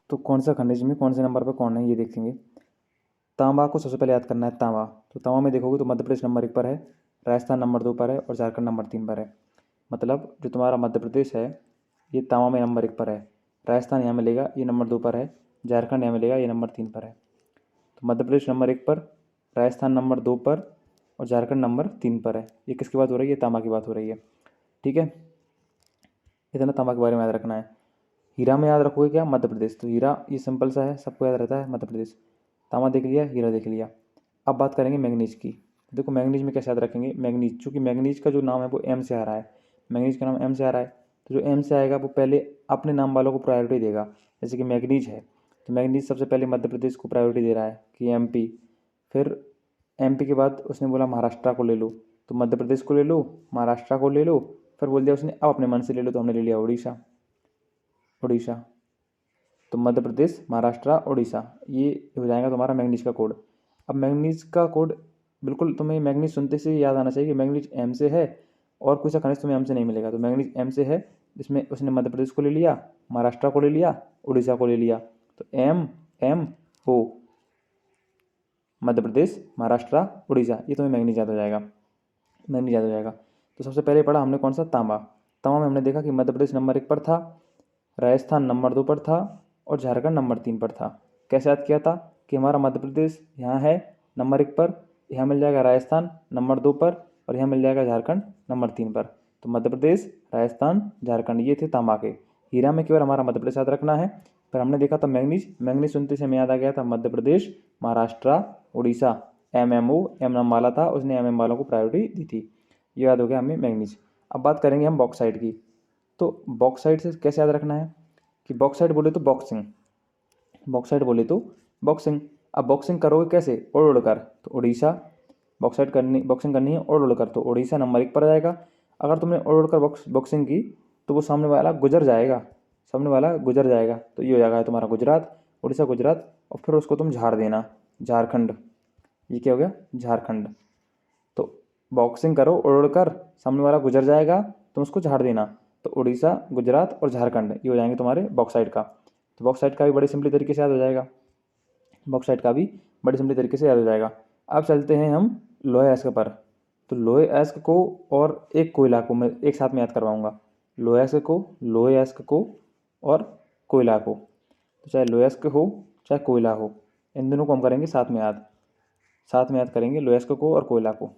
तो कौन सा खनिज में कौन से नंबर पर कौन है ये देखेंगे। तांबा को सबसे पहले याद करना है, तांबा। तो तांबा में देखोगे तो मध्य प्रदेश नंबर 1 पर है, राजस्थान नंबर 2 पर है और झारखंड नंबर 3 पर है। मतलब जो तुम्हारा मध्य प्रदेश है ये तांबा में नंबर 1 पर है, राजस्थान यहाँ मिलेगा ये नंबर 2 पर है, झारखंड यहाँ मिलेगा ये नंबर 3 पर है। तो मध्य प्रदेश नंबर 1 पर, राजस्थान नंबर 2 पर और झारखंड नंबर 3 पर है। ये किसकी बात हो रही है? तांबा की बात हो रही है। ठीक है, इतना तांबा के बारे में याद रखना है। हीरा में याद रखोगे क्या? मध्य प्रदेश। तो हीरा ये सिंपल सा है, सबको याद रहता है, मध्य प्रदेश। तांबा देख लिया, हीरा देख लिया। अब बात करेंगे मैंगनीज की। देखो मैंगनीज में कैसे याद रखेंगे? मैंगनीज, चूँकि मैंगनीज का जो नाम है वो एम से आ रहा है, मैंगनीज का नाम एम से आ रहा है, तो जो एम से आएगा वो पहले अपने नाम वालों को प्रायोरिटी देगा। जैसे कि मैंगनीज है तो मैंगनीज सबसे पहले मध्य प्रदेश को प्रायोरिटी दे रहा है कि एमपी। फिर एमपी के बाद उसने बोला महाराष्ट्र को ले लो, तो मध्य प्रदेश को ले लो, महाराष्ट्र को ले लो, फिर बोल दिया उसने अब अपने मन से ले लो, तो हमने ले लिया उड़ीसा। उड़ीसा, तो मध्य प्रदेश, महाराष्ट्र, उड़ीसा, ये हो जाएगा तुम्हारा मैंगनीज का कोड। अब मैंगनीज का कोड बिल्कुल तुम्हें मैंगनीज सुनते से ही याद आना चाहिए कि मैंगनीज एम से है और कोई सा खनिज तुम्हें एम से नहीं मिलेगा। तो मैंगनीज एम से है, जिसमें उसने मध्य प्रदेश को ले लिया, महाराष्ट्र को ले लिया, उड़ीसा को ले लिया। तो एम एम ओ, मध्य प्रदेश, महाराष्ट्र, उड़ीसा, ये तुम्हें मैंगनीज याद हो जाएगा, मैंगनीज याद हो जाएगा। तो सबसे पहले पढ़ा हमने कौन सा? तांबा। तांबा में हमने देखा कि मध्य प्रदेश नंबर 1 पर था, राजस्थान नंबर 2 पर था और झारखंड नंबर 3 पर था। कैसे याद किया था? कि हमारा मध्य प्रदेश यहाँ है नंबर 1 पर, यहाँ मिल जाएगा राजस्थान नंबर 2 पर और यहाँ मिल जाएगा झारखंड नंबर 3 पर। तो मध्य प्रदेश, राजस्थान, झारखंड, ये थे तांबा के। हीरा में केवल हमारा मध्य प्रदेश याद रखना है। फिर हमने देखा था मैंगनीज, मैंगनीज सुनते से हमें याद आ गया था Madhya Pradesh, Maharashtra, Orissa. M M O, M नाम वाला था, उसने एम एम वालों को प्रायोरिटी दी थी। ये याद हो गया हमें मैंगनीज। अब बात करेंगे हम बॉक्साइट की। तो बॉक्साइट से कैसे याद रखना है? कि बॉक्साइट बोले तो बॉक्सिंग, बॉक्साइट बोले तो बॉक्सिंग। अब बॉक्सिंग करोगे कैसे? उड़ उड़ कर, तो उड़ीसा। बॉक्साइट करनी, बॉक्सिंग करनी है उड़ उड़ कर, तो उड़ीसा नंबर 1 पर आ जाएगा। अगर तुमने उड़ उड़ कर बॉक्सिंग की तो वो सामने वाला गुजर जाएगा, सामने वाला गुजर जाएगा, तो ये हो जाएगा तुम्हारा गुजरात, उड़ीसा, गुजरात। और फिर उसको तुम झाड़ देना, झारखंड। ये क्या हो गया? झारखंड। तो बॉक्सिंग करो उड़ उड़ कर, सामने वाला गुजर जाएगा, तुम उसको झाड़ देना। तो उड़ीसा, गुजरात और झारखंड ये हो जाएंगे तुम्हारे बॉक्साइट का। तो बॉक्साइट का भी बड़ी सिंपली तरीके से याद हो जाएगा, बॉक्साइट का भी बड़ी सिंपली तरीके से याद हो जाएगा। अब चलते हैं हम लोहे अयस्क पर। तो लोहे अयस्क को और एक कोयला को मैं एक साथ में याद करवाऊंगा। लोहे अयस्क को, लोहे अयस्क को और कोयला को। तो चाहे लोहे अयस्क हो चाहे कोयला हो, इन दोनों को हम करेंगे साथ में याद, साथ में याद करेंगे लोहे अयस्क को और कोयला को,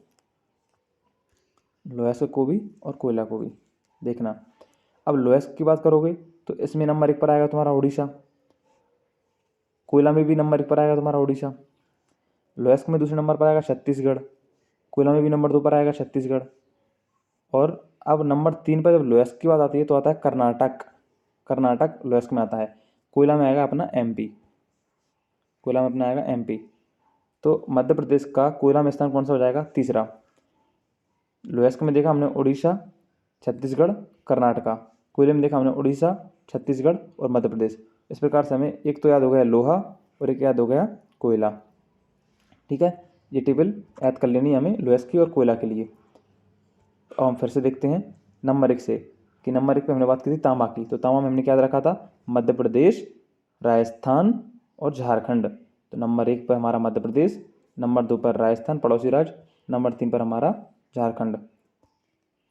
लोहे अयस्क को भी और कोयला को भी। देखना, अब लोहे अयस्क की बात करोगे तो इसमें नंबर 1 पर आएगा तुम्हारा उड़ीसा, कोयला में भी नंबर 1 पर आएगा तुम्हारा उड़ीसा, लोहे अयस्क में दूसरे नंबर पर आएगा छत्तीसगढ़, कोयला में भी नंबर 2 पर आएगा छत्तीसगढ़। और अब नंबर 3 पर जब लोहे अयस्क की बात आती है तो आता है कर्नाटक, कर्नाटक लोहे अयस्क में आता है। कोयला में आएगा अपना एमपी, कोयला में अपना आएगा एमपी। तो मध्य प्रदेश का कोयला में स्थान कौन सा हो जाएगा? तीसरा। लोहे अयस्क में देखा हमने उड़ीसा, छत्तीसगढ़, कर्नाटका। कोयले में देखा हमने उड़ीसा, छत्तीसगढ़ और मध्य प्रदेश। इस प्रकार से हमें एक तो याद हो गया लोहा और एक याद हो गया कोयला। ठीक है, ये टेबल याद कर लेनी है हमें लोहे अयस्क की और कोयला के लिए। अब हम फिर से देखते हैं नंबर 1 से, कि नंबर 1 पे हमने बात की थी तांबा की। तो तांबा में हमने क्या याद रखा था? मध्य प्रदेश, राजस्थान और झारखंड। तो नंबर 1 पर हमारा मध्य प्रदेश, नंबर 2 पर राजस्थान पड़ोसी राज्य, नंबर 3 पर हमारा झारखंड।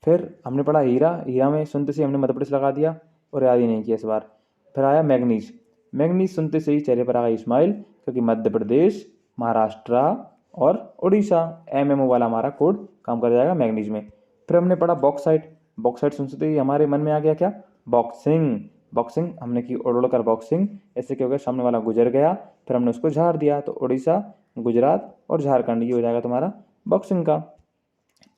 फिर हमने पढ़ा हीरा, हीरा में सुनते से हमने मध्य प्रदेश लगा दिया और याद ही नहीं किया इस बार। फिर आया मैंगनीज, मैंगनीज सुनते से ही चेहरे पर आ गई स्माइल, क्योंकि मध्य प्रदेश, महाराष्ट्र और उड़ीसा, एमएमओ वाला हमारा कोड काम कर जाएगा मैंगनीज में। फिर हमने पढ़ा बॉक्साइट, बॉक्साइट सुनते ही हमारे मन में आ गया क्या? बॉक्सिंग, बॉक्सिंग हमने की उड़ उड़ कर बॉक्सिंग। ऐसे क्या हो गया? सामने वाला गुजर गया, फिर हमने उसको झाड़ दिया। तो उड़ीसा, गुजरात और झारखंड ये हो जाएगा तुम्हारा बॉक्सिंग का।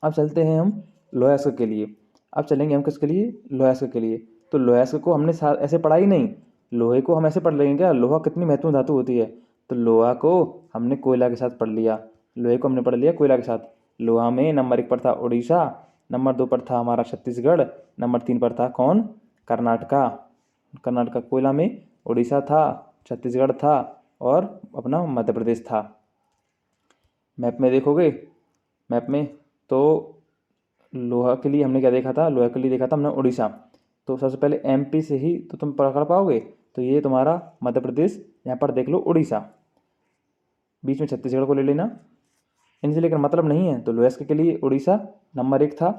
अब चलते हैं हम लोहे अयस्क के लिए। अब चलेंगे हम किसके लिए? लोहे अयस्क के लिए। तो लोहे अयस्क को हमने ऐसे पढ़ा ही नहीं, लोहे को हम ऐसे पढ़ लेंगे क्या? लोहा कितनी महत्वपूर्ण धातु होती है। तो लोहा को हमने कोयला के साथ पढ़ लिया, लोहे को हमने पढ़ लिया कोयला के साथ। लोहा में नंबर 1 पर था उड़ीसा, नंबर 2 पर था हमारा छत्तीसगढ़, नंबर 3 पर था कौन? कर्नाटका, कर्नाटका। कोयला में उड़ीसा था, छत्तीसगढ़ था और अपना मध्य प्रदेश था। मैप में देखोगे, मैप में तो लोहा के लिए हमने क्या देखा था? लोहा के लिए देखा था हमने उड़ीसा। तो सबसे पहले एमपी से ही तो तुम पकड़ पाओगे। तो ये तुम्हारा मध्य प्रदेश, यहाँ पर देख लो उड़ीसा, बीच में छत्तीसगढ़ को ले लेना। इनसे लेकर मतलब नहीं है, तो लोएस्क के लिए उड़ीसा नंबर 1 था,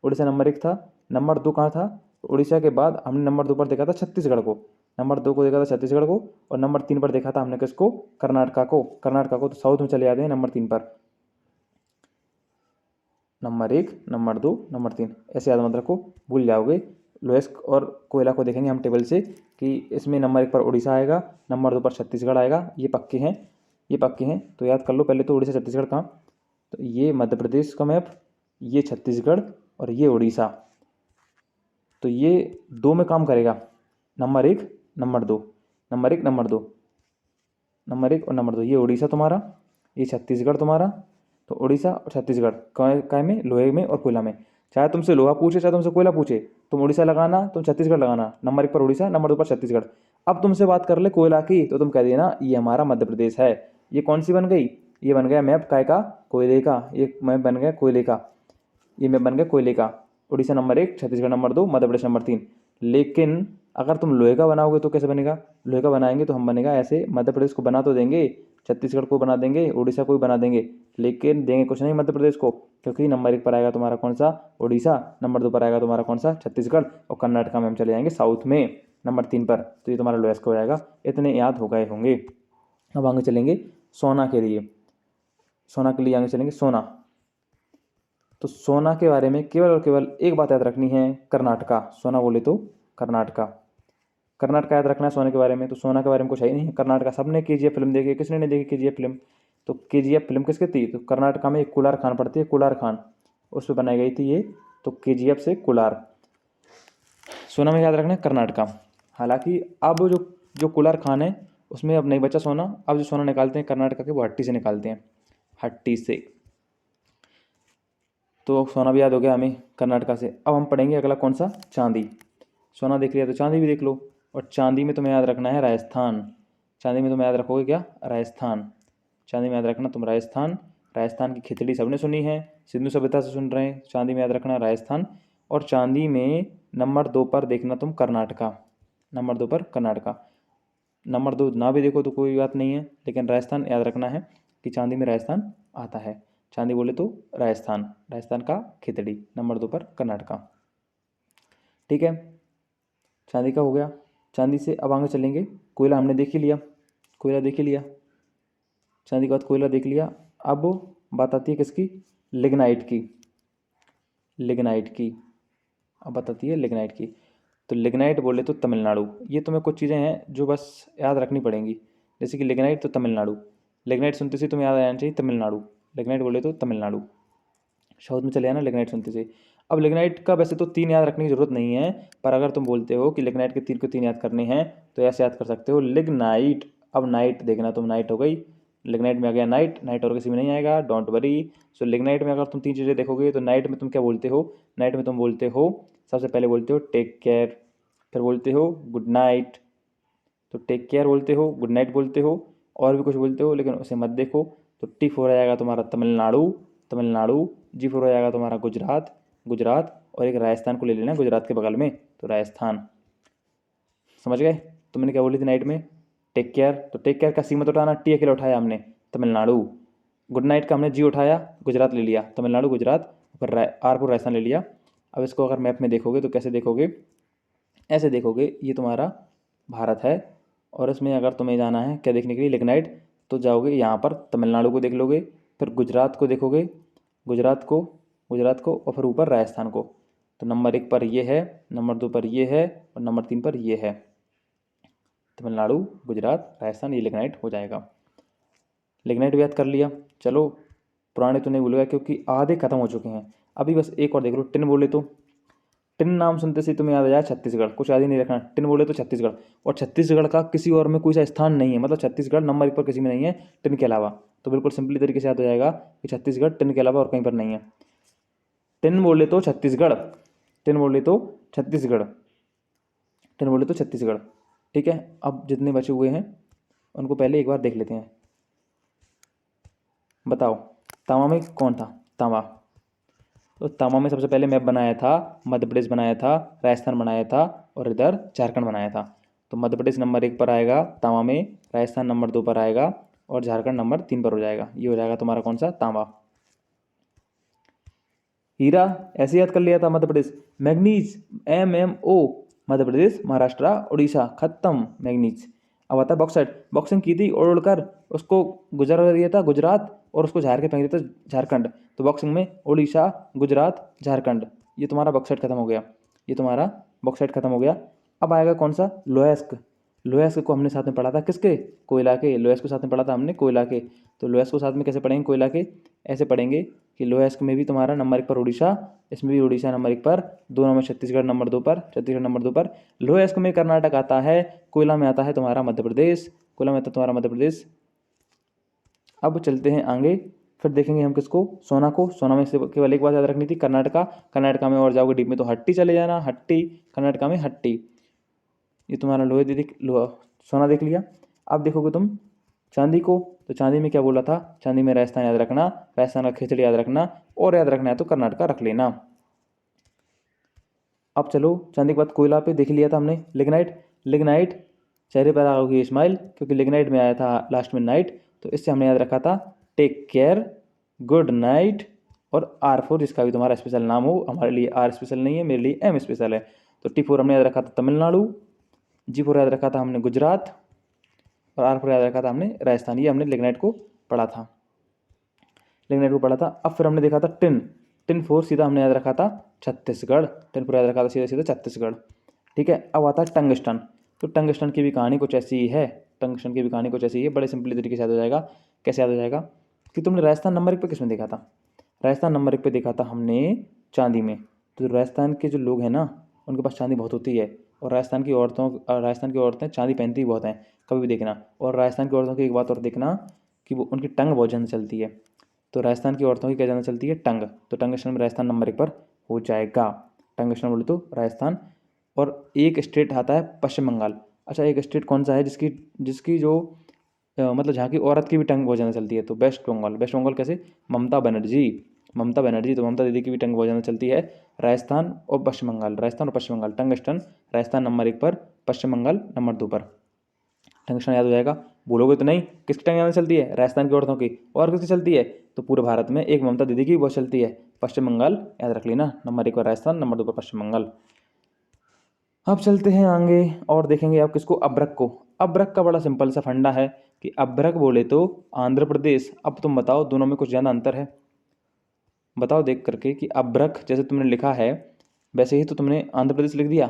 उड़ीसा नंबर 1 था। नंबर 2 कहाँ था? उड़ीसा के बाद हमने नंबर 2 पर देखा था छत्तीसगढ़ को, नंबर 2 को देखा था छत्तीसगढ़ को, और नंबर 3 पर देखा था हमने किसको? कर्नाटका को। कर्नाटका को तो साउथ में चले जाते हैं नंबर 3 पर। नंबर 1, नंबर 2, नंबर 3 ऐसे याद मत रखो, भूल जाओगे। लोएस्क और कोयला को देखेंगे हम टेबल से कि इसमें नंबर 1 पर उड़ीसा आएगा, नंबर 2 पर छत्तीसगढ़ आएगा, ये पक्के हैं, ये पक्के हैं। तो याद कर लो पहले तो उड़ीसा छत्तीसगढ़ कहाँ, तो ये मध्य प्रदेश का मैप, ये छत्तीसगढ़ और ये उड़ीसा। तो ये 2 में काम करेगा, number 1, number 2, number 1, number 2, number 1 और नंबर 2। ये उड़ीसा तुम्हारा, ये छत्तीसगढ़ तुम्हारा। तो उड़ीसा और छत्तीसगढ़ काय में? लोहे में और कोयला में। चाहे तुमसे लोहा पूछे चाहे तुमसे कोयला पूछे, तुम उड़ीसा लगाना, तुम छत्तीसगढ़ लगाना। नंबर 1 पर उड़ीसा, नंबर 2 पर छत्तीसगढ़। अब तुमसे बात कर ले कोयला की, तो तुम कह देना ये हमारा मध्य प्रदेश है। ये कौन सी बन गई? ये बन गया मैप काय का? कोयले का। ये मैप बन गया कोयले का, ये मैप बन गया कोयले का। Orissa number 1, Chhattisgarh number 2, Madhya Pradesh number 3। लेकिन अगर तुम लोहे का बनाओगे तो कैसे बनेगा? लोहे का बनाएंगे तो हम बनेगा ऐसे, मध्य प्रदेश को बना तो देंगे, छत्तीसगढ़ को बना देंगे, उड़ीसा को भी बना देंगे, लेकिन देंगे कुछ नहीं मध्य प्रदेश को, क्योंकि नंबर 1 पर आएगा तुम्हारा कौन सा? उड़ीसा, नंबर 2 पर आएगा तुम्हारा कौन सा? छत्तीसगढ़, और कर्नाटका में हम चले जाएंगे साउथ में नंबर 3 पर। तो ये तुम्हारा लोएस्ट हो जाएगा। इतने याद हो गए होंगे। अब आगे चलेंगे सोना के लिए। सोना के लिए आगे चलेंगे सोना। तो सोना के बारे में केवल और केवल एक बात याद रखनी है, कर्नाटका। सोना बोले तो कर्नाटका, कर्नाटका याद रखना है सोने के बारे में। तो सोना के बारे में कुछ है ही नहीं, कर्नाटका। सबने केजीएफ फिल्म देखी, किसने नहीं देखी केजीएफ फिल्म? तो केजीएफ फिल्म किसकी थी? तो कर्नाटका में एक कुलार खान पड़ती है, कुलार खान, उस पर बनाई गई थी ये। तो केजीएफ से कुलार। सोना में याद रखना है कर्नाटका। हालांकि अब जो जो कुलार खान है उसमें अब नहीं बचा सोना। अब जो सोना निकालते हैं कर्नाटका के, वो हट्टी से निकालते हैं, हट्टी से। तो सोना भी याद हो गया हमें कर्नाटका से। अब हम पढ़ेंगे अगला कौन सा? चांदी। सोना देख लिया तो चांदी भी देख लो। और चांदी में तुम्हें याद रखना है राजस्थान। चांदी में तुम्हें याद रखोगे क्या? राजस्थान। चांदी में याद रखना तुम राजस्थान। राजस्थान की खिचड़ी सबने सुनी है, सिंधु सभ्यता से सुन रहे हैं। चांदी में याद रखना राजस्थान। और चांदी में नंबर 2 पर देखना तुम कर्नाटका, नंबर 2 पर कर्नाटका। नंबर 2 ना भी देखो तो कोई बात नहीं है, लेकिन राजस्थान याद रखना है कि चांदी में राजस्थान आता है। चांदी बोले तो राजस्थान, राजस्थान का खिचड़ी, नंबर 2 पर कर्नाटका। ठीक है, चांदी का हो गया। चांदी से अब आगे चलेंगे, कोयला हमने देख ही लिया, कोयला देख ही लिया। चांदी के बाद कोयला देख लिया। अब बात आती है किसकी? लिग्नाइट की, लिग्नाइट की। अब बात आती है लिग्नाइट की। तो लिग्नाइट बोले तो तमिलनाडु। ये तुम्हें कुछ चीज़ें हैं जो बस याद रखनी पड़ेंगी, जैसे कि लिग्नाइट तो तमिलनाडु। लिग्नाइट सुनते से तुम्हें याद आ जाना चाहिए तमिलनाडु। लिग्नाइट बोले तो तमिलनाडु, साउथ में चले आना लिग्नाइट सुनते से। अब लिग्नाइट का वैसे तो 3 याद रखने की जरूरत नहीं है, पर अगर तुम बोलते हो कि लिग्नाइट के 3 को 3 याद करने हैं तो ऐसे याद कर सकते हो, लिग्नाइट। अब नाइट देखना तुम, नाइट हो गई, लिग्नाइट में आ गया नाइट, नाइट और किसी में नहीं आएगा, डोंट वरी। सो लिग्नाइट में अगर तुम 3 चीज़ें देखोगे तो नाइट में तुम क्या बोलते हो? नाइट में तुम बोलते हो, सबसे पहले बोलते हो टेक केयर, फिर बोलते हो गुड नाइट। तो टेक केयर बोलते हो, गुड नाइट बोलते हो, और भी कुछ बोलते हो, लेकिन उसे मत देखो। तो टी फोर आ जाएगा तुम्हारा तमिलनाडु, तमिलनाडु। जी फोर हो जाएगा तुम्हारा गुजरात, गुजरात। और एक राजस्थान को ले लेना गुजरात के बगल में, तो राजस्थान। समझ गए? तो मैंने क्या बोली थी नाइट में? Take care. तो टेक केयर का सी मत उठाना, टी अकेले उठाया हमने, तमिलनाडु। गुड नाइट का हमने जी उठाया, गुजरात ले लिया, तमिलनाडु गुजरात, फिर आर को राजस्थान ले लिया। अब इसको अगर मैप में देखोगे तो कैसे देखोगे? ऐसे देखोगे, ये तुम्हारा भारत है, और इसमें अगर तुम्हें जाना है क्या देखने के लिए? लिग्नाइट, तो जाओगे यहाँ पर तमिलनाडु को देख लोगे, फिर गुजरात को देखोगे, गुजरात को, गुजरात को, और फिर ऊपर राजस्थान को। तो नंबर 1 पर ये है, नंबर 2 पर ये है, और नंबर 3 पर ये है। तमिलनाडु, गुजरात, राजस्थान, ये लिग्नाइट हो जाएगा। लिग्नाइट भी याद कर लिया। चलो पुराने तो नहीं भूल गया क्योंकि आधे खत्म हो चुके हैं। अभी बस एक और देख लो, टिन बोले तो, टिन नाम सुनते से तुम्हें याद आ जाए छत्तीसगढ़, कुछ याद ही नहीं रखना। टिन बोले तो छत्तीसगढ़, और छत्तीसगढ़ का किसी और में कोई सा स्थान नहीं है, मतलब छत्तीसगढ़ नंबर 1 पर किसी में नहीं है टिन के अलावा। तो बिल्कुल सिंपली तरीके से याद हो जाएगा कि छत्तीसगढ़ टिन के अलावा और कहीं पर नहीं है। टिन बोले तो छत्तीसगढ़, टिन बोले तो छत्तीसगढ़, टिन बोले तो छत्तीसगढ़। ठीक है, अब जितने बचे हुए हैं उनको पहले एक बार देख लेते हैं। बताओ तांबा में कौन था? तांबा। तो तांबा में सबसे पहले मैप बनाया था, मध्य प्रदेश बनाया था, राजस्थान बनाया था, और इधर झारखंड बनाया था। तो मध्य प्रदेश नंबर 1 पर आएगा तांबा में, राजस्थान नंबर 2 पर आएगा और झारखंड नंबर 3 पर हो जाएगा। ये हो जाएगा तुम्हारा कौन सा, तांबा। हीरा ऐसे याद कर लिया था मध्य प्रदेश। मैग्नीज MMO मध्य प्रदेश, महाराष्ट्र, उड़ीसा, खत्म मैग्नीज। अब आता है बॉक्साइट। बॉक्सिंग की थी उड़ उड़कर, उसको गुजर दिया था गुजरात और उसको झाड़ के फेंक दिया था झारखंड। तो बॉक्सिंग में उड़ीसा, गुजरात, झारखंड, ये तुम्हारा बॉक्साइट खत्म हो गया। ये तुम्हारा बॉक्साइट खत्म हो गया। अब आएगा कौन सा, लोएस्क। लोएस्क को हमने साथ में पढ़ा था किसके, कोयला के। लोएस्क को साथ में पढ़ा था हमने कोयला के। तो लोएस्क को साथ में कैसे पढ़ेंगे, कोयला के ऐसे पढ़ेंगे कि लोएस्क में भी तुम्हारा नंबर 1 पर उड़ीसा, इसमें भी उड़ीसा नंबर 1 पर, दोनों में छत्तीसगढ़ नंबर 2 पर, छत्तीसगढ़ नंबर 2 पर। लोएस्क में कर्नाटक आता है, कोयला में आता है तुम्हारा मध्य प्रदेश, कोयला में आता है तुम्हारा मध्य प्रदेश। अब चलते हैं आगे, फिर देखेंगे हम किसको, सोना को। सोना में से केवल एक बात याद रखनी थी, कर्नाटका। कर्नाटका में और जाओगे डीप में तो हट्टी चले जाना, हट्टी, कर्नाटका में हट्टी। ये तुम्हारा लोहे देख, सोना देख लिया। अब देखोगे तुम चांदी को, तो चांदी में क्या बोला था, चांदी में राजस्थान याद रखना, राजस्थान का खिचड़ी याद रखना, और याद रखना है तो कर्नाटका रख लेना। अब चलो चांदी के बाद कोयला पे देख लिया था हमने, लिग्नाइट। लिग्नाइट चेहरे पर आ होगी स्माइल, क्योंकि लिग्नाइट में आया था लास्ट में नाइट, तो इससे हमने याद रखा था टेक केयर, गुड नाइट और R4, जिसका भी तुम्हारा स्पेशल नाम हो। हमारे लिए R स्पेशल नहीं है, मेरे लिए M स्पेशल है। तो T4 हमने याद रखा था तमिलनाडु, G4 याद रखा था हमने गुजरात, और R4 याद रखा था हमने राजस्थान। ये हमने लिग्नाइट को पढ़ा था, लिग्नाइट को पढ़ा था। अब फिर हमने देखा था टिन। टिन 4 सीधा हमने याद रखा था छत्तीसगढ़, टिन 4 याद रखा था सीधा सीधा छत्तीसगढ़। ठीक है, अब आता है टंगस्टन। तो टंगस्टन की भी कहानी कुछ ऐसी ही है, टंगस्टन की भी कहानी कुछ ऐसी ही है, बड़े सिंपली तरीके से याद हो जाएगा। कैसे याद हो जाएगा कि तुमने राजस्थान नंबर 1 पे किस में देखा था, राजस्थान नंबर 1 पे देखा था हमने चांदी में। तो राजस्थान के जो लोग हैं ना, उनके पास चांदी बहुत होती है, और राजस्थान की औरतें चांदी पहनती बहुत हैं, कभी भी देखना। और राजस्थान की औरतों की एक बात और देखना कि वो उनकी टंग बहुत ज़्यादा चलती है। तो राजस्थान की औरतों की क्या ज़्यादा चलती है, टंग। तो टंगस्टन में राजस्थान नंबर 1 पर हो जाएगा। टंगस्टन बोले तो राजस्थान। और एक स्टेट आता है पश्चिम बंगाल। अच्छा, एक स्टेट कौन सा है जिसकी जिसकी जो मतलब जहाँ की औरत की भी टंग बहुत ज़्यादा चलती है, तो वेस्ट बंगाल। वेस्ट बंगाल कैसे, ममता बनर्जी, ममता बनर्जी। तो ममता दीदी की भी टंग बहुत ज़्यादा चलती है। राजस्थान और पश्चिम बंगाल, राजस्थान और पश्चिम बंगाल, टंगस्टन राजस्थान नंबर 1 पर, पश्चिम बंगाल नंबर 2 पर। टंगस्टन याद हो जाएगा। बोलोगे तो नहीं, किसकी टंग ज़्यादा चलती है, राजस्थान की औरतों की। और किसकी चलती है, तो पूरे भारत में एक ममता दीदी की बहुत चलती है, पश्चिम बंगाल। याद रख लेना, नंबर 1 पर राजस्थान, नंबर 2 पर पश्चिम बंगाल। अब चलते हैं आगे और देखेंगे आप किसको, अब्रक को। अब्रक का बड़ा सिंपल सा फंडा है कि अब्रक बोले तो आंध्र प्रदेश। अब तुम बताओ दोनों में कुछ ज़्यादा अंतर है, बताओ देख करके कि अब्रक जैसे तुमने लिखा है वैसे ही तो तुमने आंध्र प्रदेश लिख दिया।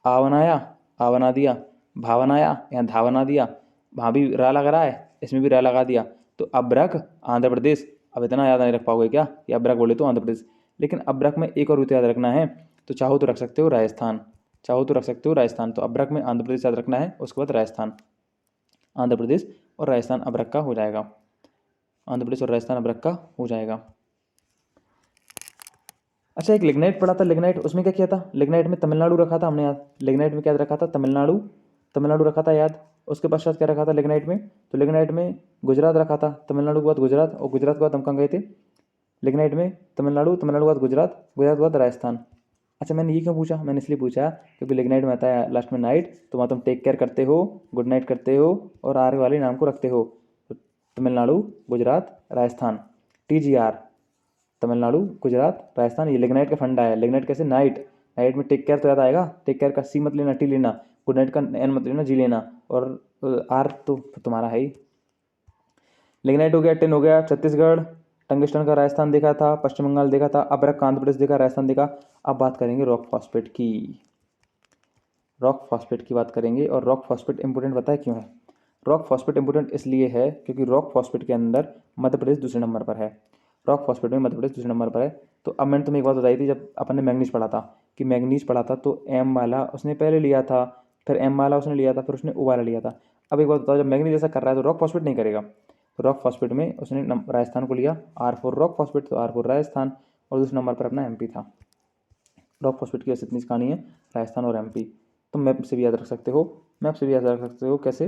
आ बनाया, आ बना दिया, भा बनाया या धा बना दिया, वहाँ भी रा लग रहा है, इसमें भी रा लगा दिया। तो अब्रक आंध्र प्रदेश। अब इतना याद नहीं रख पाओगे क्या कि अब्रक बोले तो आंध्र प्रदेश, लेकिन अब्रक में एक और भी तो याद रखना है। तो चाहो तो रख सकते हो राजस्थान, चाहो तो रख सकते हो राजस्थान। तो अब्रक में आंध्र प्रदेश याद रखना है, उसके बाद राजस्थान। आंध्र प्रदेश और राजस्थान अब्रक का हो जाएगा, आंध्र प्रदेश और राजस्थान अब्रक का हो जाएगा। अच्छा, एक लिग्नाइट पढ़ा था, लिग्नाइट उसमें क्या किया था, लिग्नाइट में तमिलनाडु रखा था हमने याद। लिग्नाइट में क्या रखा था, तमिलनाडु, तमिलनाडु रखा था याद। उसके पश्चात क्या रखा था लिग्नाइट में, तो लिग्नाइट में गुजरात रखा था, तमिलनाडु के बाद गुजरात, और गुजरात के बाद हम कहाँ गए थे, लिग्नाइट में तमिलनाडु, तमिलनाडु के बाद गुजरात, गुजरात के बाद राजस्थान। अच्छा, मैंने ये क्यों पूछा, मैंने इसलिए पूछा क्योंकि लिग्नाइट में आता है लास्ट में नाइट, तो वहाँ तुम टेक केयर करते हो, गुड नाइट करते हो, और आर वाले नाम को रखते हो। तो तमिलनाडु, गुजरात, राजस्थान, TGR, तमिलनाडु, गुजरात, राजस्थान। ये लिग्नाइट का फंडा है। लिग्नाइट कैसे, नाइट, नाइट में टेक केयर तो याद आएगा, टेक केयर का C मत लेना, T लेना, गुड नाइट का N मत लेना, G लेना, और R तो तुम्हारा है ही। लिग्नाइट हो गया, टिन हो गया छत्तीसगढ़, टंगस्टन का राजस्थान देखा था, पश्चिम बंगाल देखा था, अब्रक का आंध्र प्रदेश देखा, राजस्थान देखा। अब बात करेंगे रॉक फॉस्फेट की, रॉक फॉस्फेट की बात करेंगे। और रॉक फॉस्फेट इंपोर्टेंट पता है क्यों है, रॉक फॉस्फेट इंपोर्टेंट इसलिए है क्योंकि रॉक फॉस्फेट के अंदर मध्य प्रदेश दूसरे नंबर पर है, रॉक फॉस्फेट में मध्य प्रदेश दूसरे नंबर पर है। तो अब मैंने तुम्हें एक बात बताई थी, जब अपन ने मैग्नीज पढ़ा था, कि मैग्नीज पढ़ा था तो M वाला उसने पहले लिया था, फिर M वाला उसने लिया था, फिर उसने O वाला लिया था। अब एक बात बताओ, जब मैग्नीज ऐसा कर रहा है तो रॉक फॉस्फेट नहीं करेगा। तो रॉक फॉस्फेट में उसने राजस्थान को लिया, R4 रॉक फॉस्फेट, तो R4 राजस्थान, और दूसरे नंबर पर अपना MP था। रॉक फॉस्फेट की इतनी कहानी है, राजस्थान और MP। तो मैप से भी याद रख सकते हो, मैप से भी याद रख सकते हो कैसे,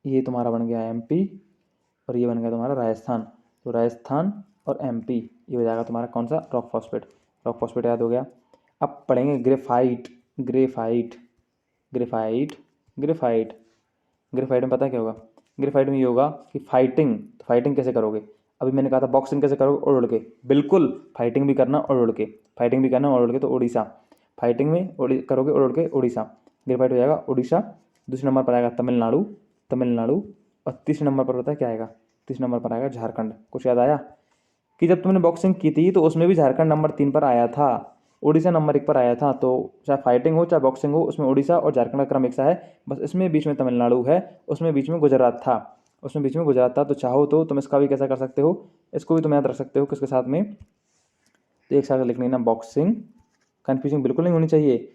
ये तुम्हारा बन गया MP और ये बन गया तुम्हारा राजस्थान। तो राजस्थान और MP, ये हो जाएगा तुम्हारा कौन सा, रॉक फॉस्फेट। रॉक फॉस्फेट याद हो गया। अब पढ़ेंगे graphite, graphite, graphite, graphite, graphite में पता है क्या होगा? ग्रेफाइट में ये होगा कि फाइटिंग, तो फाइटिंग कैसे करोगे? अभी मैंने कहा था बॉक्सिंग कैसे करोगे? उड़ उड़ के, बिल्कुल फाइटिंग भी करना उड़ उड़ के, फाइटिंग भी करना उड़ उड़ के, तो उड़ीसा, फाइटिंग में करोगे उड़ उड़ के उड़ीसा, ग्रेफाइट हो जाएगा उड़ीसा। दूसरे नंबर पर आएगा तमिलनाडु, तमिलनाडु। और तीसरे नंबर पर पता है क्या आएगा? तीसरे नंबर पर आएगा झारखंड। कुछ याद आया कि जब तुमने बॉक्सिंग की थी तो उसमें भी झारखंड नंबर 3 पर आया था, उड़ीसा नंबर 1 पर आया था। तो चाहे फाइटिंग हो चाहे बॉक्सिंग हो, उसमें उड़ीसा और झारखंड का क्रम एक सा है, बस इसमें बीच में तमिलनाडु है, उसमें बीच में गुजरात था, उसमें बीच में गुजरात था। तो चाहो तो तुम इसका भी कैसा कर सकते हो, इसको भी तुम याद रख सकते हो किसके साथ में, तो एक साथ लिख लेना बॉक्सिंग, कन्फ्यूजिंग बिल्कुल नहीं होनी चाहिए,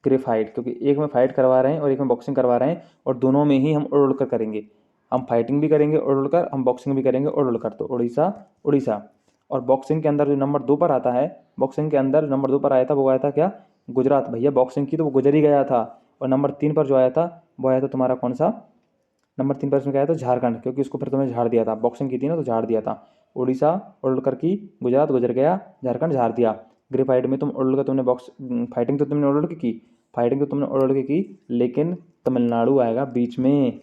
ग्रेफाइट, क्योंकि एक में फाइट करवा रहे हैं और एक में बॉक्सिंग करवा रहे हैं, और दोनों में ही हम उड़ उड़ कर करेंगे। हम फाइटिंग भी करेंगे उड़ उड़ कर, हम बॉक्सिंग भी करेंगे उड़ उड़ कर। तो उड़ीसा, उड़ीसा। और बॉक्सिंग के अंदर जो नंबर 2 पर आता है, बॉक्सिंग के अंदर नंबर 2 पर आया था वो आया था क्या? गुजरात। भैया बॉक्सिंग की तो वो गुजर ही गया था। और नंबर 3 पर जो आया था वो आया था तुम्हारा कौन सा? नंबर 3 पर इसमें क्या आया था? झारखंड, क्योंकि उसको फिर तुम्हें झाड़ दिया था, बॉक्सिंग की थी ना तो झाड़ दिया था। उड़ीसा उड़ कर की, गुजरात गुजर गया, झारखंड झाड़ दिया। ग्रेफाइट में तुम उड़ कर तुमने बॉक्स, फाइटिंग तो तुमने उड़ की, फाइटिंग तो तुमने उड़ के की, लेकिन तमिलनाडु आएगा बीच में,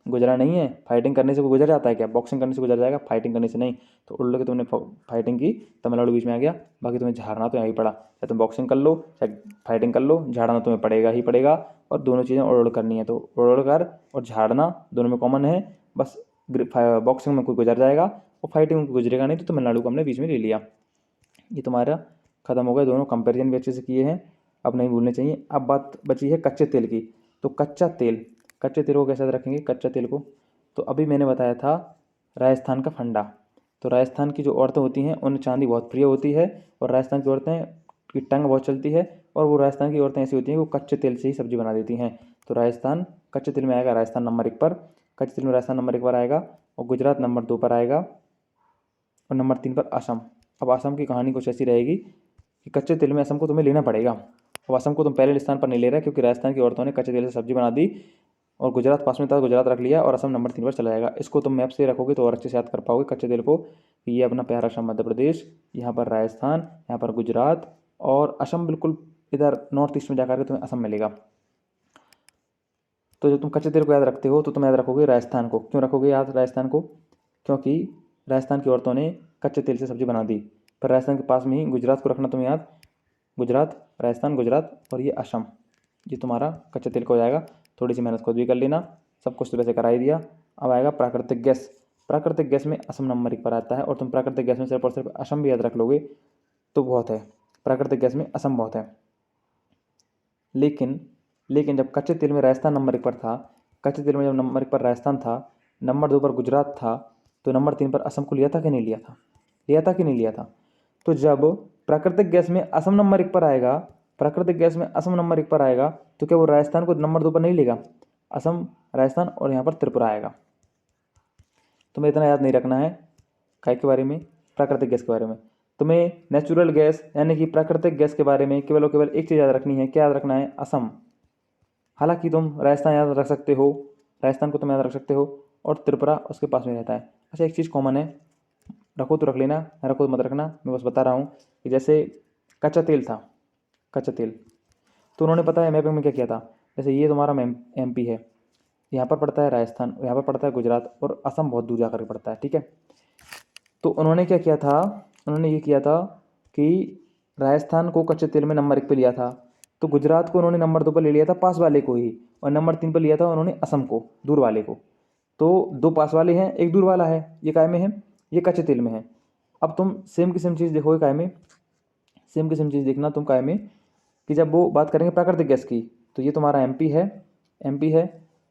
गुजरा नहीं है। फाइटिंग करने से कोई गुजर जाता है क्या? बॉक्सिंग करने से गुजर जाएगा, फाइटिंग करने से नहीं। तो उड़ के तुमने फाइटिंग की, तमिलनाडु बीच में आ गया, बाकी तुम्हें झाड़ना तो यहाँ ही पड़ा। चाहे तुम बॉक्सिंग कर लो चाहे फाइटिंग कर लो, झाड़ना तुम्हें पड़ेगा ही पड़ेगा। और दोनों चीज़ें उड़ उड़ करनी है, तो उड़ उड़ कर और झाड़ना दोनों में कॉमन है। बस बॉक्सिंग में कोई गुजर जाएगा और फाइटिंग में कोई गुजरेगा नहीं, तो तमिलनाडु को हमने बीच में ले लिया। ये तुम्हारा खत्म हो गया, दोनों कंपेरिजन भी अच्छे से किए हैं, अब नहीं भूलने चाहिए। अब बात बची है कच्चे तेल की। तो कच्चा तेल, कच्चे तेल को कैसे याद रखेंगे? कच्चा तेल को तो अभी मैंने बताया था राजस्थान का फंडा। तो राजस्थान की जो औरतें होती हैं उन्हें चांदी बहुत प्रिय होती है, और राजस्थान की औरतें की टंग बहुत चलती है, और वो राजस्थान की औरतें ऐसी होती हैं कि वो कच्चे तेल से ही सब्जी बना देती हैं। तो राजस्थान कच्चे तेल में आएगा, राजस्थान नंबर 1 पर, कच्चे तेल में राजस्थान नंबर 1 पर आएगा, और गुजरात नंबर 2 पर आएगा, और नंबर 3 पर असम। अब असम की कहानी कुछ ऐसी रहेगी कि कच्चे तेल में असम को तुम्हें लेना पड़ेगा। अब असम को तुम पहले स्थान पर नहीं ले रहे, क्योंकि राजस्थान की औरतों ने कच्चे तेल से सब्जी बना दी, और गुजरात पास में था, गुजरात रख लिया, और असम नंबर 3 पर चला जाएगा। इसको तुम मैप से रखोगे तो और अच्छे से याद कर पाओगे कच्चे तेल को, कि ये अपना प्यारा सा मध्य प्रदेश, यहाँ पर राजस्थान, यहाँ पर गुजरात, और असम बिल्कुल इधर नॉर्थ ईस्ट में जाकर के तुम्हें असम मिलेगा। तो जब तुम कच्चे तेल को याद रखते हो तो तुम याद रखोगे राजस्थान को। क्यों रखोगे याद राजस्थान को? क्योंकि राजस्थान की औरतों ने कच्चे तेल से सब्जी बना दी। पर राजस्थान के पास में ही गुजरात को रखना तुम्हें याद, गुजरात, राजस्थान, गुजरात, और ये असम, ये तुम्हारा कच्चे तेल का हो जाएगा। थोड़ी सी मेहनत खुद भी कर लेना, सब कुछ तो वैसे करा ही दिया। अब आएगा प्राकृतिक गैस। प्राकृतिक गैस में असम नंबर 1 पर आता है, और तुम प्राकृतिक गैस में सिर्फ और सिर्फ असम भी याद रख लोगे तो बहुत है। प्राकृतिक गैस में असम बहुत है। लेकिन लेकिन जब कच्चे तेल में राजस्थान नंबर 1 पर था, कच्चे तेल में जब नंबर 1 पर राजस्थान था, नंबर 2 पर गुजरात था, तो नंबर 3 पर असम को लिया था कि नहीं लिया था? लिया था कि नहीं लिया था? तो जब प्राकृतिक गैस में असम नंबर 1 पर आएगा, प्राकृतिक गैस में असम नंबर 1 पर आएगा, तो क्या वो राजस्थान को नंबर 2 पर नहीं लेगा? असम, राजस्थान, और यहाँ पर त्रिपुरा आएगा। तुम्हें इतना याद नहीं रखना है काय के बारे में, प्राकृतिक गैस के बारे में। तुम्हें नेचुरल गैस यानी कि प्राकृतिक गैस के बारे में केवल और केवल एक चीज़ याद रखनी है। क्या याद रखना है? असम। हालांकि तुम राजस्थान याद रख सकते हो, राजस्थान को तुम याद रख सकते हो, और त्रिपुरा उसके पास में रहता है। अच्छा, एक चीज़ कॉमन है, रखो तो रख लेना, रखो तो मत रखना, मैं बस बता रहा हूँ कि जैसे कच्चा तेल था, कच्चा तेल, तो उन्होंने पता है मैपिंग में क्या किया था। जैसे ये तुम्हारा MP है, यहाँ पर पड़ता है राजस्थान, यहाँ पर पड़ता है गुजरात, और असम बहुत दूर जाकर पड़ता है, ठीक है। तो उन्होंने क्या किया था, उन्होंने ये किया था कि राजस्थान को कच्चे तेल में नंबर 1 पे लिया था, तो गुजरात को उन्होंने नंबर 2 पर ले लिया था, पास वाले को ही, और नंबर 3 पर लिया था उन्होंने असम को, दूर वाले को। तो 2 पास वाले हैं, एक दूर वाला है, ये काय में है? ये कच्चे तेल में है। अब तुम सेम की सेम चीज़ देखोगे काय में, सेम की सेम चीज़ देखना तुम काय में, कि जब वो बात करेंगे प्राकृतिक गैस की, तो ये तुम्हारा MP है, MP है,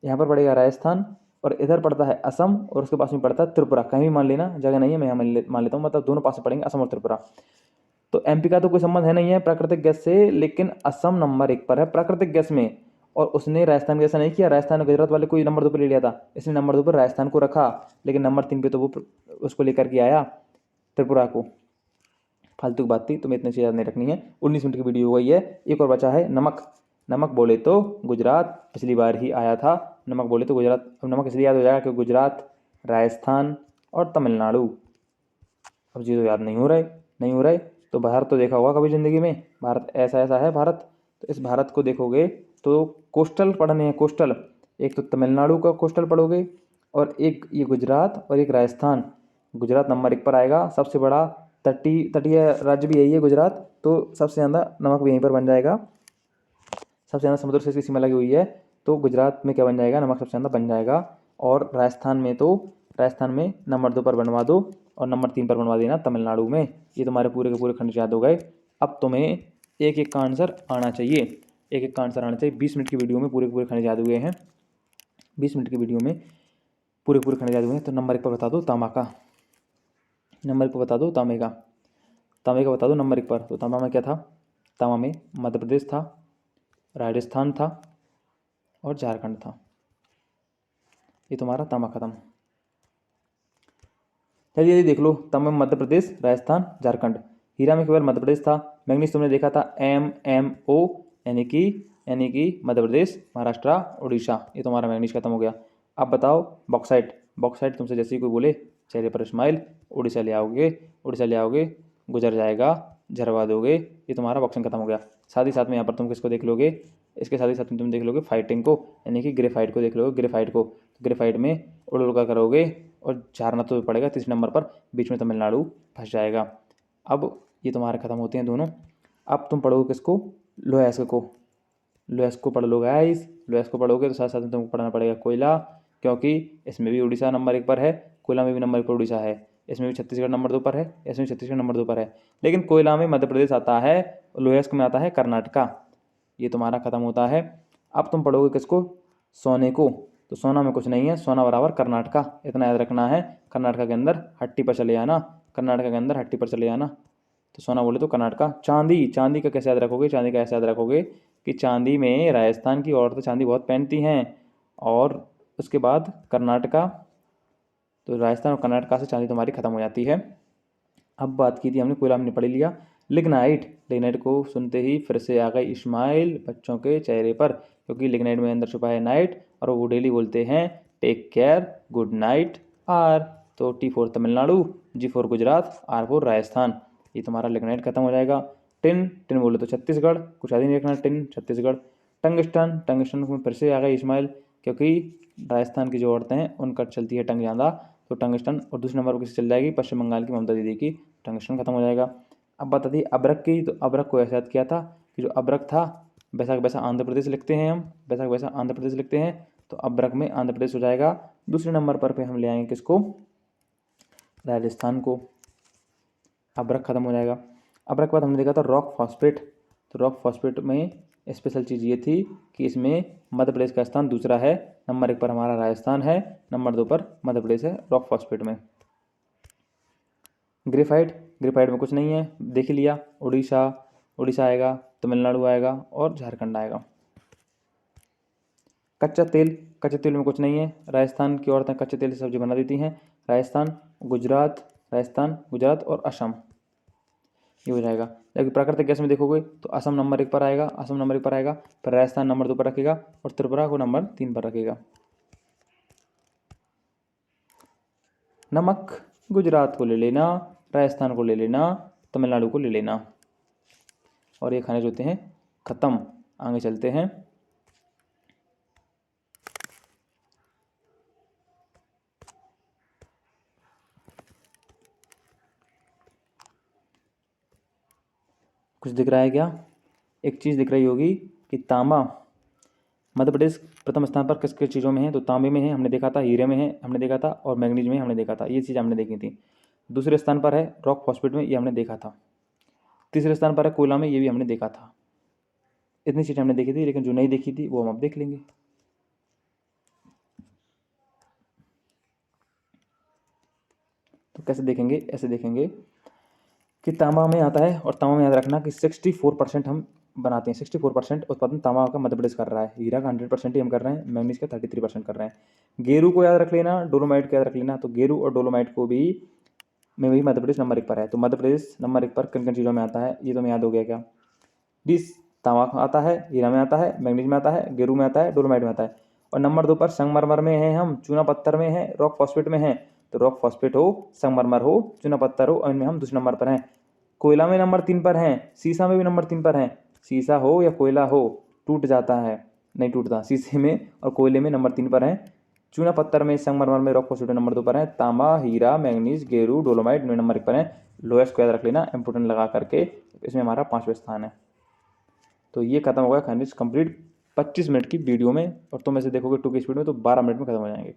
यहाँ पर पड़ेगा राजस्थान, और इधर पड़ता है असम, और उसके पास में पड़ता है त्रिपुरा। कहीं भी मान लेना, जगह नहीं है, मैं यहाँ मान लेता हूँ, मतलब दोनों पास में पड़ेंगे, असम और त्रिपुरा। तो MP का तो कोई संबंध है नहीं है प्राकृतिक गैस से, लेकिन असम नंबर 1 पर है प्राकृतिक गैस में, और उसने राजस्थान का ऐसा नहीं किया, राजस्थान गुजरात वाले को ही नंबर 2 पर ले लिया था, इसने नंबर 2 पर राजस्थान को रखा, लेकिन नंबर 3 पे तो वो उसको लेकर के आया त्रिपुरा को। फालतू की बात थी, तुम्हें इतनी चीज़ याद नहीं रखनी है। 19 मिनट की वीडियो हो गई है। एक और बचा है नमक। नमक बोले तो गुजरात पिछली बार ही आया था, नमक बोले तो गुजरात। अब नमक इसलिए याद हो जाएगा कि गुजरात, राजस्थान और तमिलनाडु। अब जी तो याद नहीं हो रहा है, नहीं हो रहा है। तो भारत तो देखा होगा कभी ज़िंदगी में, भारत ऐसा ऐसा है भारत। तो इस भारत को देखोगे तो कोस्टल पढ़ने हैं, कोस्टल। एक तो तमिलनाडु का कोस्टल पढ़ोगे और एक ये गुजरात और एक राजस्थान। गुजरात नंबर 1 पर आएगा, सबसे बड़ा तटीय राज्य भी यही है गुजरात, तो सबसे ज़्यादा नमक भी यहीं पर बन जाएगा। सबसे ज़्यादा समुद्र से इसकी सीमा लगी हुई है, तो गुजरात में क्या बन जाएगा, नमक सबसे ज़्यादा बन जाएगा। और राजस्थान में नंबर 2 पर बनवा दो और नंबर 3 पर बनवा देना तमिलनाडु में। ये तुम्हारे पूरे के पूरे खंड याद हो गए। अब तुम्हें एक एक का आंसर आना चाहिए, एक एक का आंसर आना चाहिए। 20 मिनट की वीडियो में पूरे के पूरे खंड याद हुए हैं, 20 मिनट की वीडियो में पूरे पूरे खंड याद हुए हैं। तो नंबर 1 पर बता दो तांबा का, नंबर 1 पर बता दो तांबे का, तांबे का बता दो नंबर 1 पर। तो तांबा में क्या था, तांबा में मध्य प्रदेश था, राजस्थान था और झारखंड था। ये तुम्हारा तांबा खत्म। चलिए ये देख लो, तांबा में मध्य प्रदेश, राजस्थान, झारखंड। हीरा में केवल मध्य प्रदेश था। मैंगनीज तुमने देखा था MMO, यानी कि मध्य प्रदेश, महाराष्ट्र, उड़ीसा। ये तुम्हारा मैंगनीज खत्म हो गया। अब बताओ बॉक्साइट। बॉक्साइट तुमसे जैसे ही कोई बोले चेहरे पर स्माइल, उड़ीसा ले आओगे, गुजर जाएगा, झरवा दोगे। ये तुम्हारा बॉक्सिंग खत्म हो गया। साथ ही साथ में यहाँ पर तुम किसको देख लोगे, इसके साथ ही साथ में तुम देख लोगे फाइटिंग को, यानी कि ग्रेफाइट को देख लोगे, ग्रेफाइट को। ग्रेफाइट में उड़ उड़ का करोगे और झारना तो पड़ेगा। तीसरे नंबर पर बीच में तमिलनाडु फंस जाएगा। अब ये तुम्हारे खत्म होते हैं दोनों। अब तुम पढ़ोगे किसको, लोहेस्क को। लोहेस्क को पढ़ लो गाइस। लोहेस्क को पढ़ोगे तो साथ साथ में तुमको पढ़ना पड़ेगा कोयला, क्योंकि इसमें भी उड़ीसा नंबर 1 पर है, कोयला में भी नंबर 1 पर उड़ीसा है। इसमें भी छत्तीसगढ़ नंबर 2 पर है, इसमें भी छत्तीसगढ़ नंबर 2 पर है। लेकिन कोयला में मध्य प्रदेश आता है, लोहेस्क में आता है कर्नाटका। ये तुम्हारा खत्म होता है। अब तुम पढ़ोगे किसको, सोने को। तो सोना में कुछ नहीं है, सोना बराबर कर्नाटका, इतना याद रखना है। कर्नाटका के अंदर हट्टी पर चले आना, कर्नाटका के अंदर हट्टी पर चले आना। तो सोना बोले तो कर्नाटका। चांदी, चांदी का कैसे याद रखोगे, चांदी का ऐसे याद रखोगे कि चांदी में राजस्थान की औरतें चांदी बहुत पहनती हैं। और उसके बाद कर्नाटका, तो राजस्थान और कर्नाटका से चांदी तुम्हारी खत्म हो जाती है। अब बात की थी हमने, कोयला हमने पढ़ लिया। लिग्नाइट, लिग्नाइट को सुनते ही फिर से आ गई स्माइल बच्चों के चेहरे पर, क्योंकि लिग्नाइट में अंदर छुपा है नाइट, और वो डेली बोलते हैं take care, good night, R. तो T for Tamil Nadu, G for Gujarat, R for Rajasthan. ये तुम्हारा लिग्नाइट खत्म हो जाएगा। टिन, टिन बोले तो छत्तीसगढ़, कुछ याद ही नहीं रखना, टिन छत्तीसगढ़। टंगस्टन, टंगस्टन में फिर से आ गई स्माइल, क्योंकि राजस्थान की जो औरतें हैं उनका चलती है टंग ज़्यादा, तो टंगस्टन। और दूसरे नंबर पर किसी चल जाएगी, पश्चिम बंगाल की ममता दीदी की, टंगस्टन खत्म हो जाएगा। अब बता दी अब्रक की। तो अब्रक को ऐसे याद किया था कि जो अब्रक था, वैसा वैसा आंध्र प्रदेश लिखते हैं हम, वैसा वैसा आंध्र प्रदेश लिखते हैं, तो अब्रक में आंध्र प्रदेश हो जाएगा। दूसरे नंबर पर पे हम ले आएंगे किसको, राजस्थान को। अब्रक खत्म हो जाएगा। अब्रक के बाद हमने देखा था रॉक फॉस्फेट। तो रॉक फॉस्फेट में स्पेशल चीज़ ये थी कि इसमें मध्य प्रदेश का स्थान दूसरा है, नंबर 1 पर हमारा राजस्थान है, नंबर 2 पर मध्य प्रदेश है रॉक फॉस्फेट में। ग्रेफाइट, ग्रेफाइट में कुछ नहीं है, देख लिया, उड़ीसा आएगा, तमिलनाडु आएगा और झारखंड आएगा। कच्चा तेल, कच्चे तेल में कुछ नहीं है, राजस्थान की औरतें कच्चे तेल से सब्जी बना देती हैं, राजस्थान गुजरात और असम, ये हो जाएगा। जबकि प्राकृतिक गैस में देखोगे तो असम नंबर 1 पर आएगा, फिर राजस्थान नंबर 2 पर रखेगा और त्रिपुरा को नंबर 3 पर रखेगा। नमक, गुजरात को ले लेना, राजस्थान को ले लेना, तमिलनाडु को ले लेना, और ये खाने जो होते हैं खत्म। आगे चलते हैं। कुछ दिख रहा है क्या, एक चीज़ दिख रही होगी कि तांबा मध्य प्रदेश प्रथम स्थान पर किस किस चीज़ों में है। तो तांबे में है, हमने देखा था, हीरे में है हमने देखा था, और मैंगनीज में हमने देखा था, ये चीज़ हमने देखी थी। दूसरे स्थान पर है रॉक फॉस्फेट में, ये हमने देखा था। तीसरे स्थान पर है कोयला में, ये भी हमने देखा था। इतनी चीज़ें हमने देखी थी, लेकिन जो नहीं देखी थी वो हम अब देख लेंगे। तो कैसे देखेंगे, ऐसे देखेंगे कि तांबा में आता है, और तांबा में याद रखना कि 64% हम बनाते हैं, 64% उत्पादन तांबा का मध्य प्रदेश कर रहा है। हीरा का 100% ही हम कर रहे हैं, मैंगनीज का 33% कर रहे हैं। गेरू को याद रख लेना, डोलोमाइट को याद रख लेना। तो गेरू और डोलोमाइट को भी मध्य प्रदेश नंबर 1 पर है। तो मध्य प्रदेश नंबर 1 पर किन किन चीज़ों में आता है, ये तो मैं याद हो गया क्या। डिस, तांबा आता है, हीरा में आता है, मैंगनीज में आता है, गेरू में आता है, डोलोमाइट में आता है। और नंबर 2 पर संगमरमर में है, हम चूना पत्थर में है, रॉक फॉस्फेट में है। तो रॉक फॉस्फेट हो, संगमरमर हो, चूना पत्थर हो, इनमें हम दूसरे नंबर पर हैं। कोयला में नंबर 3 पर हैं, सीसा में भी नंबर 3 पर हैं। सीसा हो या कोयला हो, टूट जाता है, नहीं टूटता। शीशे में और कोयले में नंबर 3 पर है। चूना पत्थर में, संगमरमर में, रॉक फॉस्फेट नंबर 2 पर है। तांबा, हीरा, मैंगनीज, गेरू, डोलोमाइट नंबर 1 पर है। लोएस्ट को याद रख लेना इम्पोर्टेंट लगा करके। इसमें हमारा 5वें स्थान है। तो ये खत्म हो गया खनिज कंप्लीट 25 मिनट की वीडियो में, और तुम ऐसे देखोगे 2 की स्पीड में तो 12 मिनट में खत्म हो जाएंगे।